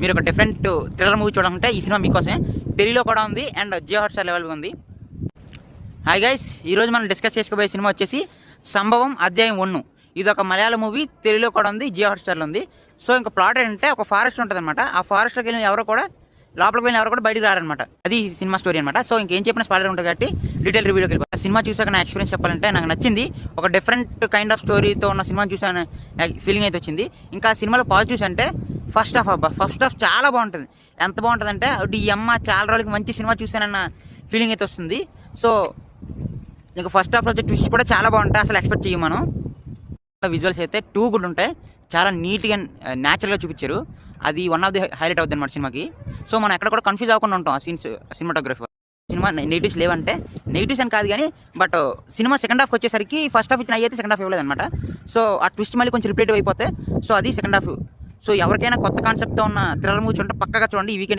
మీరు ఒక different thriller movie చూడాలంటే ఈ సినిమా మీకోసమే. తెలుగులో కూడా ఉంది అండ్ జియో హాట్‌స్టార్ అవైలబుల్గా ఉంది. హాయ్ గైస్, ఈరోజు మనం డిస్కస్ చేసుకోబోయే సినిమా వచ్చేసి సంభవం అధ్యాయం 1. ఇది ఒక మలయాళ మూవీ, తెలుగులో కూడా ఉంది, జియో హాట్‌స్టార్లో ఉంది. సో ఇంకా ప్లాట్ ఏంటంటే ఒక ఫారెస్ట్ ఉంటుంది అనమాట. ఆ ఫారెస్ట్లోకి వెళ్ళిన ఎవరో కూడా లోపలికి వెళ్ళిన ఎవరు కూడా బయటికి రారనమాట. అది సినిమా స్టోరీ అనమాట. సో ఇంకేం చెప్పిన స్పాయిలర్ ఉంటుంది కాబట్టి డీటెయిల్ రివ్యూలోకి వెళ్ళిపోతాం. సినిమా చూసాక నా ఎక్స్పీరియన్స్ చెప్పాలంటే నాకు నచ్చింది. ఒక డిఫరెంట్ కైండ్ ఆఫ్ స్టోరీతో ఉన్న సినిమాని చూసాను ఫీలింగ్ అయితే వచ్చింది. ఇంకా సినిమాలో పాజిటివ్స్ అంటే ఫస్ట్ హాఫ్ చాలా బాగుంటుంది. ఎంత బాగుంటుందంటే ఈ అమ్మ చాలా రోజులకి మంచి సినిమా చూసానన్న ఫీలింగ్ అయితే వస్తుంది. సో ఇంకా ఫస్ట్ హాఫ్ వచ్చే ట్విస్ట్ కూడా చాలా బాగుంటాయి, అసలు ఎక్స్పెక్ట్ చేయం మనం. విజువల్స్ అయితే టూ గుడ్ ఉంటాయి, చాలా నీట్గా న్యాచురల్గా చూపించారు. అది వన్ ఆఫ్ ది హైలైట్ అవుతుంది అనమాట సినిమాకి. సో మనం ఎక్కడ కూడా కన్ఫ్యూజ్ అవ్వకుండా ఉంటాం ఆ సీన్స్. సినిమాటోగ్రఫీ సినిమా నెగిటివ్స్ లేవంటే నెగిటివ్స్ అని కాదు కానీ, బట్ సినిమా సెకండ్ హాఫ్కి వచ్చేసరికి ఫస్ట్ హాఫ్ ఇచ్చిన అయితే సెకండ్ హాఫ్ ఇవ్వలేదు అనమాట. సో ఆ ట్విస్ట్ మళ్ళీ కొంచెం రిపీట్ అయిపోతే సో అది సెకండ్ హాఫ్. సో ఎవరికైనా కొత్త కాన్సెప్ట్తో ఉన్న థ్రిల్లర్ మూవీ చూడండి, పక్కగా చూడండి ఈ వీకెండ్.